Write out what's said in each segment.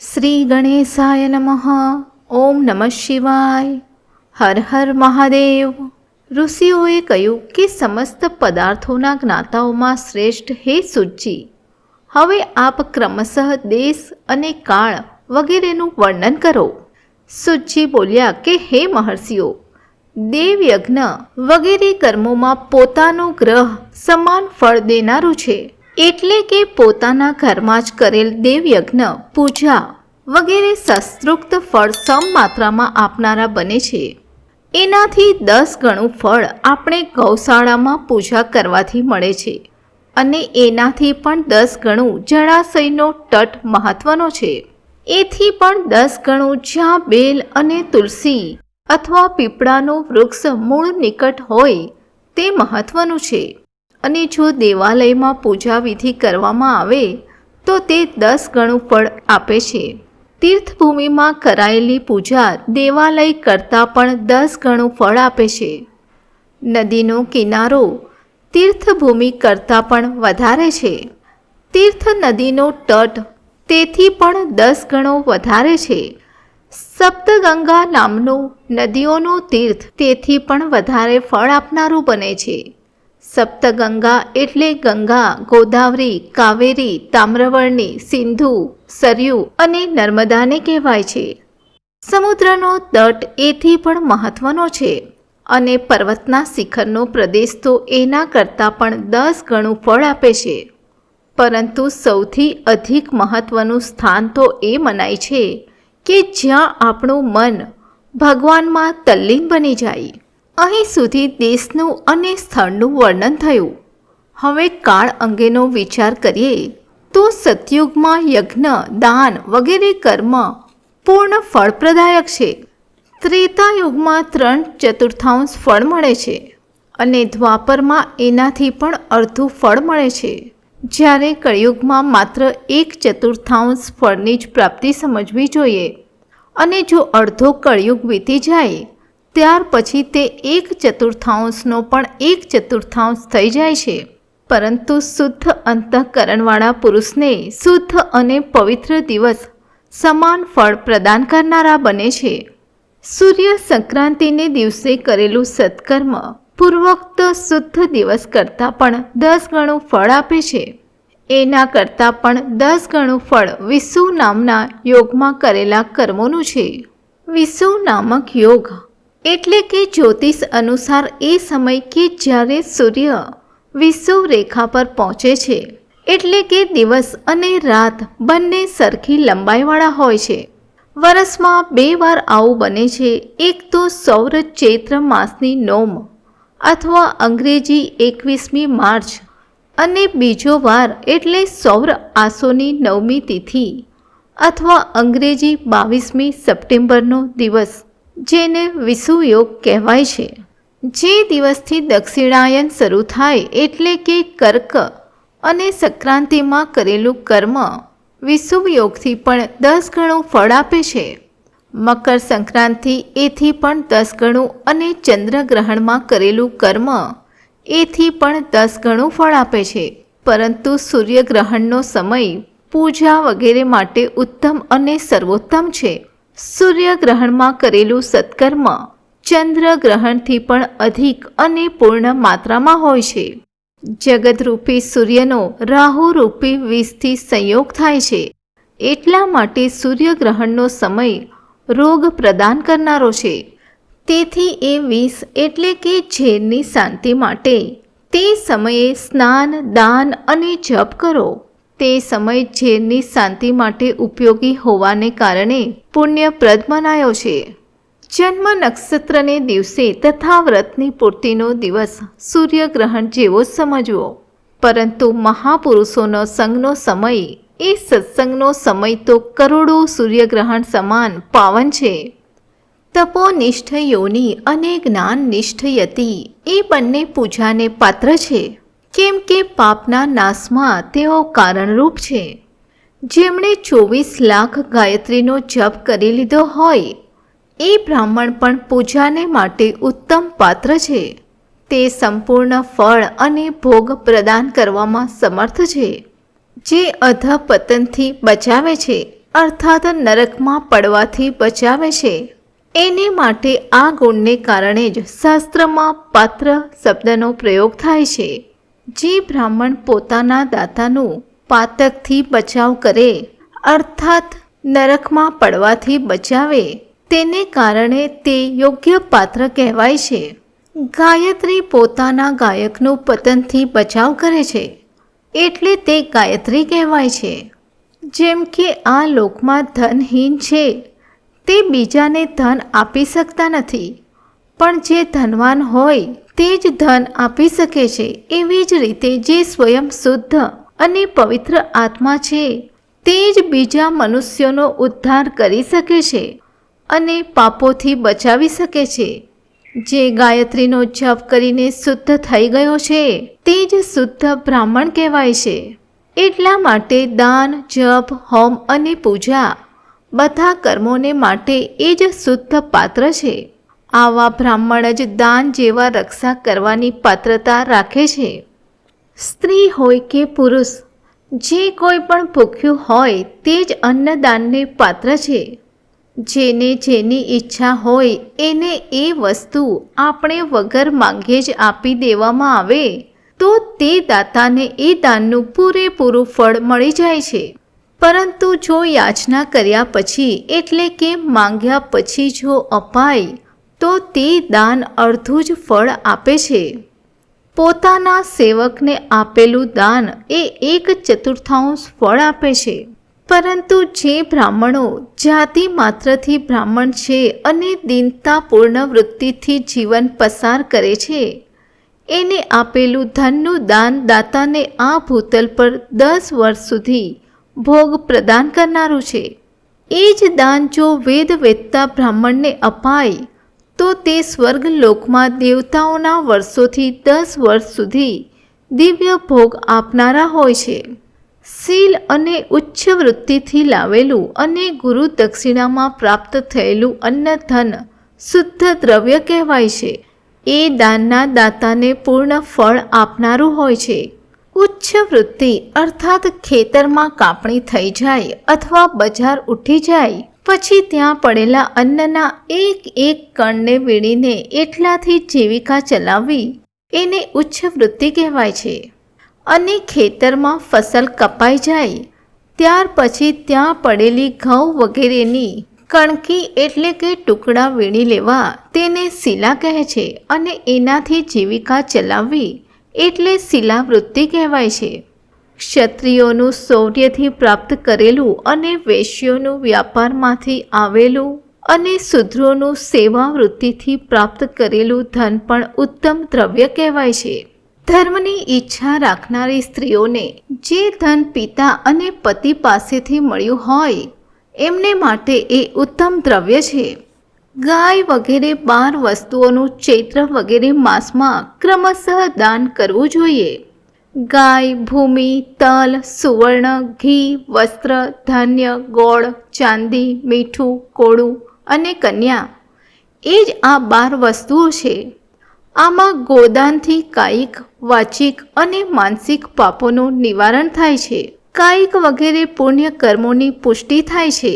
શ્રી ગણેશાય નમઃ. ઓમ નમઃ શિવાય. હર હર મહાદેવ. ઋષિઓએ કહ્યું કે સમસ્ત પદાર્થોના જ્ઞાતાઓમાં શ્રેષ્ઠ હે સૂતજી, હવે આપ ક્રમશઃ દેશ અને કાળ વગેરેનું વર્ણન કરો. સૂતજી બોલ્યા કે હે મહર્ષિઓ, દેવયજ્ઞ વગેરે કર્મોમાં પોતાનો ગ્રહ સમાન ફળ દેનારું છે. એટલે કે પોતાના ઘરમાં જ કરેલ દેવયજ્ઞ, પૂજા વગેરે શાસ્ત્રોક્ત ફળ સમ માત્રામાં આપનારા બને છે. એનાથી 10 ગણું ફળ આપણે ગૌશાળામાં પૂજા કરવાથી મળે છે, અને એનાથી પણ 10 ગણું જળાશયનો તટ મહત્વનો છે. એથી પણ 10 ગણું જ્યાં બેલ અને તુલસી અથવા પીપળાનું વૃક્ષ મૂળ નિકટ હોય તે મહત્વનું છે. અને જો દેવાલયમાં પૂજા વિધિ કરવામાં આવે તો તે 10 ગણું ફળ આપે છે. તીર્થભૂમિમાં કરાયેલી પૂજા દેવાલય કરતાં પણ 10 ગણું ફળ આપે છે. નદીનો કિનારો તીર્થભૂમિ કરતાં પણ વધારે છે. તીર્થ નદીનો તટ તેથી પણ 10 ગણો વધારે છે. સપ્તગંગા નામનું નદીઓનું તીર્થ તેથી પણ વધારે ફળ આપનારું બને છે. સપ્તગંગા એટલે ગંગા, ગોદાવરી, કાવેરી, તામ્રવર્ણી, સિંધુ, સરયુ અને નર્મદાને કહેવાય છે. સમુદ્રનો તટ એથી પણ મહત્વનો છે, અને પર્વતના શિખરનો પ્રદેશ તો એના કરતાં પણ 10 ગણું ફળ આપે છે. પરંતુ સૌથી અધિક મહત્વનું સ્થાન તો એ મનાય છે કે જ્યાં આપણું મન ભગવાનમાં તલ્લીન બની જાય. અહીં સુધી દેશનું અને સ્થળનું વર્ણન થયું. હવે કાળ અંગેનો વિચાર કરીએ તો સતયુગમાં યજ્ઞ, દાન વગેરે કર્મ પૂર્ણ ફળપ્રદાયક છે. ત્રેતાયુગમાં 3/4 ફળ મળે છે, અને દ્વાપરમાં એનાથી પણ અડધું ફળ મળે છે. જ્યારે કળિયુગમાં માત્ર 1/4 ફળની જ પ્રાપ્તિ સમજવી જોઈએ, અને જો અડધો કળિયુગ વીતી જાય ત્યાર પછી તે 1/4નો પણ 1/4 થઈ જાય છે. પરંતુ શુદ્ધ અંતઃકરણવાળા પુરુષને શુદ્ધ અને પવિત્ર દિવસ સમાન ફળ પ્રદાન કરનારા બને છે. સૂર્ય સંક્રાંતિને દિવસે કરેલું સત્કર્મ પૂર્વોક્ત શુદ્ધ દિવસ કરતાં પણ 10 ગણું ફળ આપે છે. એના કરતાં પણ 10 ગણું ફળ વિષુ નામના યોગમાં કરેલા કર્મોનું છે. વિષુ નામક યોગ એટલે કે જ્યોતિષ અનુસાર એ સમય કે જ્યારે સૂર્ય વિષુવ રેખા પર પહોંચે છે, એટલે કે દિવસ અને રાત બંને સરખી લંબાઈવાળા હોય છે. વર્ષમાં 2 વાર આવું બને છે. એક તો સૌર ચૈત્ર માસની નોમ અથવા અંગ્રેજી 21મી માર્ચ, અને બીજો વાર એટલે સૌર આસોની 9મી તિથિ અથવા અંગ્રેજી 22મી સપ્ટેમ્બરનો દિવસ, જેને વિષુવયોગ કહેવાય છે. જે દિવસથી દક્ષિણાયન શરૂ થાય એટલે કે કર્ક અને સંક્રાંતિમાં કરેલું કર્મ વિષુવયોગથી પણ 10 ગણું ફળ આપે છે. મકર સંક્રાંતિ એથી પણ 10 ગણું, અને ચંદ્રગ્રહણમાં કરેલું કર્મ એથી પણ 10 ગણું ફળ આપે છે. પરંતુ સૂર્યગ્રહણનો સમય પૂજા વગેરે માટે ઉત્તમ અને સર્વોત્તમ છે. સૂર્યગ્રહણમાં કરેલું સત્કર્મ ચંદ્રગ્રહણથી પણ અધિક અને પૂર્ણ માત્રામાં હોય છે. જગતરૂપી સૂર્યનો રાહુરૂપી વિષથી સંયોગ થાય છે. એટલા માટે સૂર્યગ્રહણનો સમય રોગ પ્રદાન કરનારો છે. તેથી એ વિષ એટલે કે ઝેરની શાંતિ માટે તે સમયે સ્નાન, દાન અને જપ કરો. તે સમય ઝેરની શાંતિ માટે ઉપયોગી હોવાને કારણે પુણ્યપ્રદ મનાયો છે. જન્મ નક્ષત્રને દિવસે તથા વ્રતની પૂર્તિનો દિવસ સૂર્યગ્રહણ જેવો જ સમજવો. પરંતુ મહાપુરુષોનો સંગનો સમય એ સત્સંગનો સમય તો કરોડો સૂર્યગ્રહણ સમાન પાવન છે. તપોનિષ્ઠ યોની અને જ્ઞાનનિષ્ઠ યતિ એ બંને પૂજાને પાત્ર છે, કેમ કે પાપના નાશમાં તેઓ કારણરૂપ છે. જેમણે 24 લાખ ગાયત્રીનો જપ કરી લીધો હોય એ બ્રાહ્મણ પણ પૂજાને માટે ઉત્તમ પાત્ર છે. તે સંપૂર્ણ ફળ અને ભોગ પ્રદાન કરવામાં સમર્થ છે. જે અધપતનથી બચાવે છે અર્થાત નરકમાં પડવાથી બચાવે છે. એને માટે આ ગુણને કારણે જ શાસ્ત્રમાં પાત્ર શબ્દનો પ્રયોગ થાય છે. જે બ્રાહ્મણ પોતાના દાતાનું પાતકથી બચાવ કરે અર્થાત નરકમાં પડવાથી બચાવે તેને કારણે તે યોગ્ય પાત્ર કહેવાય છે. ગાયત્રી પોતાના ગાયકનું પતનથી બચાવ કરે છે એટલે તે ગાયત્રી કહેવાય છે. જેમ કે આ લોકમાં ધનહીન છે તે બીજાને ધન આપી શકતા નથી, પણ જે ધનવાન હોય તે જ ધન આપી શકે છે. એવી જ રીતે જે સ્વયં શુદ્ધ અને પવિત્ર આત્મા છે તે જ બીજા મનુષ્યોનો ઉદ્ધાર કરી શકે છે અને પાપોથી બચાવી શકે છે. જે ગાયત્રીનો જપ કરીને શુદ્ધ થઈ ગયો છે તે જ શુદ્ધ બ્રાહ્મણ કહેવાય છે. એટલા માટે દાન, જપ, હોમ અને પૂજા બધા કર્મોને માટે એ જ શુદ્ધ પાત્ર છે. આવા બ્રાહ્મણ જ દાન જેવા રક્ષા કરવાની પાત્રતા રાખે છે. સ્ત્રી હોય કે પુરુષ, જે કોઈ પણ ભૂખ્યું હોય તે જ અન્નદાનને પાત્ર છે. જેને જેની ઈચ્છા હોય એને એ વસ્તુ આપણે વગર માંગે જ આપી દેવામાં આવે તો તે દાતાને એ દાનનું પૂરેપૂરું ફળ મળી જાય છે. પરંતુ જો યાચના કર્યા પછી એટલે કે માંગ્યા પછી જો અપાય તો તે દાન અડધું જ ફળ આપે છે. પોતાના સેવકને આપેલું દાન એ 1/4 ફળ આપે છે. પરંતુ જે બ્રાહ્મણો જાતિ માત્રથી બ્રાહ્મણ છે અને દીનતાપૂર્ણ વૃત્તિથી જીવન પસાર કરે છે એને આપેલું ધનનું દાન દાતાને આ ભૂતલ પર 10 વર્ષ સુધી ભોગ પ્રદાન કરનારું છે. એ જ દાન જો વેદ વેદતા બ્રાહ્મણને અપાય તો તે સ્વર્ગલોકમાં દેવતાઓના વર્ષોથી 10 વર્ષ સુધી દિવ્ય ભોગ આપનારા હોય છે. શીલ અને ઉચ્ચ વૃત્તિથી લાવેલું અને ગુરુ દક્ષિણામાં પ્રાપ્ત થયેલું અન્ન ધન શુદ્ધ દ્રવ્ય કહેવાય છે. એ દાનના દાતાને પૂર્ણ ફળ આપનારું હોય છે. ઉચ્ચ વૃત્તિ અર્થાત ખેતરમાં કાપણી થઈ જાય અથવા બજાર ઉઠી જાય પછી ત્યાં પડેલા અન્નના એક એક કણને વીણીને એટલાથી જીવિકા ચલાવવી એને ઉચ્ચ વૃત્તિ કહેવાય છે. અને ખેતરમાં ફસલ કપાઈ જાય ત્યાર પછી ત્યાં પડેલી ઘઉં વગેરેની કણકી એટલે કે ટુકડા વીણી લેવા તેને શિલા કહે છે અને એનાથી જીવિકા ચલાવવી એટલે શિલાવૃત્તિ કહેવાય છે. ક્ષત્રિયોનું શૌર્યથી પ્રાપ્ત કરેલું અને વૈશ્યોનું વ્યાપારમાંથી આવેલું અને શૂદ્રોનું સેવાવૃત્તિથી પ્રાપ્ત કરેલું ધન પણ ઉત્તમ દ્રવ્ય કહેવાય છે. ધર્મની ઈચ્છા રાખનારી સ્ત્રીઓને જે ધન પિતા અને પતિ પાસેથી મળ્યું હોય એમને માટે એ ઉત્તમ દ્રવ્ય છે. ગાય વગેરે 12 વસ્તુઓનું ચૈત્ર વગેરે માસમાં ક્રમશઃ દાન કરવું જોઈએ. ગાય, ભૂમિ, તલ, સુવર્ણ, ઘી, વસ્ત્ર, ધાન્ય, ગોળ, ચાંદી, મીઠું, કોળું અને કન્યા એ જ આ 12 વસ્તુઓ છે. આમાં ગોદાનથી કાયિક, વાચિક અને માનસિક પાપોનું નિવારણ થાય છે. કાયિક વગેરે પુણ્ય કર્મોની પુષ્ટિ થાય છે.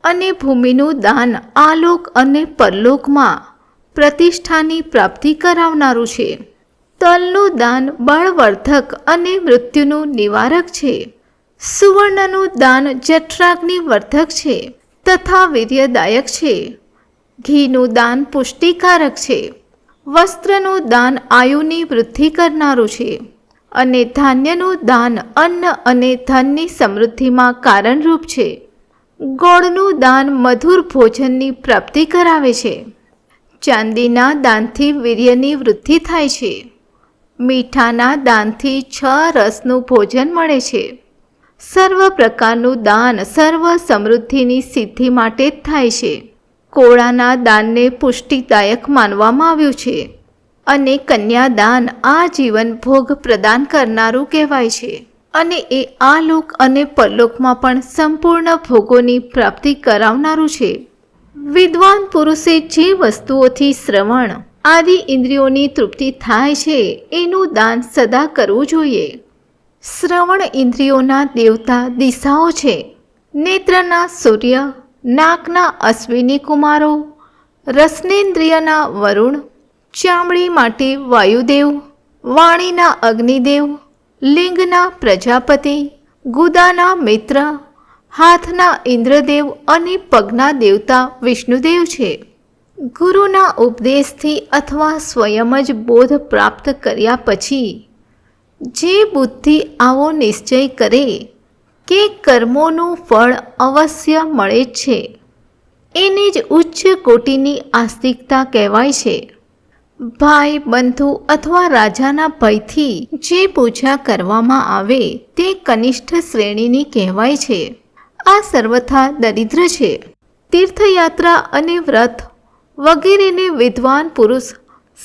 અને ભૂમિનું દાન આલોક અને પરલોકમાં પ્રતિષ્ઠાની પ્રાપ્તિ કરાવનારું છે. તલનું દાન બળવર્ધક અને મૃત્યુનું નિવારક છે. સુવર્ણનું દાન જઠરાગ્નિ વર્ધક છે તથા વીર્યદાયક છે. ઘીનું દાન પુષ્ટિકારક છે. વસ્ત્રનું દાન આયુની વૃદ્ધિ કરનારું છે. અને ધાન્યનું દાન અન્ન અને ધનની સમૃદ્ધિમાં કારણરૂપ છે. ગોળનું દાન મધુર ભોજનની પ્રાપ્તિ કરાવે છે. ચાંદીના દાનથી વીર્યની વૃદ્ધિ થાય છે. મીઠાના દાનથી 6 રસનું ભોજન મળે છે. સર્વ પ્રકારનું દાન સર્વ સમૃદ્ધિની સિદ્ધિ માટે જ થાય છે. કોળાના દાનને પુષ્ટિદાયક માનવામાં આવ્યું છે અને કન્યાદાન આ જીવન ભોગ પ્રદાન કરનારું કહેવાય છે અને એ આ લોક અને પરલોકમાં પણ સંપૂર્ણ ભોગોની પ્રાપ્તિ કરાવનારું છે. વિદ્વાન પુરુષે જે વસ્તુઓથી શ્રવણ આદિ ઇન્દ્રિયોની તૃપ્તિ થાય છે એનું દાન સદા કરવું જોઈએ. શ્રવણ ઇન્દ્રિયોના દેવતા દિશાઓ છે. નેત્રના સૂર્ય, નાકના અશ્વિની કુમારો, રસનેન્દ્રિયના વરુણ, ચામડી માટે વાયુદેવ, વાણીના અગ્નિદેવ, લિંગના પ્રજાપતિ, ગુદાના મિત્ર, હાથના ઇન્દ્રદેવ અને પગના દેવતા વિષ્ણુદેવ છે. ગુરુના ઉપદેશથી અથવા સ્વયં જ બોધ પ્રાપ્ત કર્યા પછી જે બુદ્ધિ આવો નિશ્ચય કરે કે કર્મોનું ફળ અવશ્ય મળે જ છે, એને જ ઉચ્ચ કોટીની આસ્તિકતા કહેવાય છે. ભાઈ, બંધુ અથવા રાજાના ભયથી જે પૂજા કરવામાં આવે તે કનિષ્ઠ શ્રેણીની કહેવાય છે. આ સર્વથા દરિદ્ર છે. તીર્થયાત્રા અને વ્રત વગેરેને વિદ્વાન પુરુષ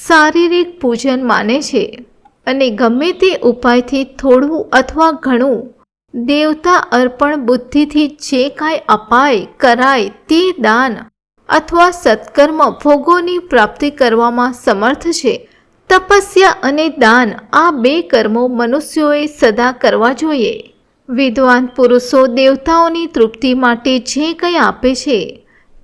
શારીરિક પૂજન માને છે અને ગમે તે ઉપાયથી થોડું અથવા ઘણું દેવતા અર્પણ બુદ્ધિથી જે કાંઈ અપાય કરાય તે દાન અથવા સત્કર્મ ભોગોની પ્રાપ્તિ કરવામાં સમર્થ છે. તપસ્યા અને દાન આ બે કર્મો મનુષ્યોએ સદા કરવા જોઈએ. વિદ્વાન પુરુષો દેવતાઓની તૃપ્તિ માટે જે કંઈ આપે છે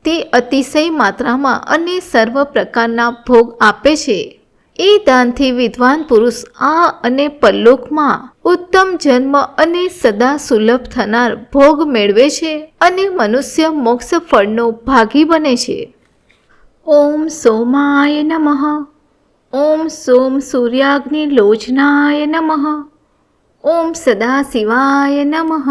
તે અતિશય માત્રામાં અને સર્વ પ્રકારના ભોગ આપે છે. એ દાનથી વિદ્વાન પુરુષ આ અને પરલોકમાં ઉત્તમ જન્મ અને સદા સુલભ થનાર ભોગ મેળવે છે અને મનુષ્ય મોક્ષ ફળનો ભાગી બને છે. ઓમ સોમાય નમઃ. ઓમ સોમ સૂર્યાગ્નિ લોચનાય નમઃ. ઓમ સદાશિવાય નમઃ.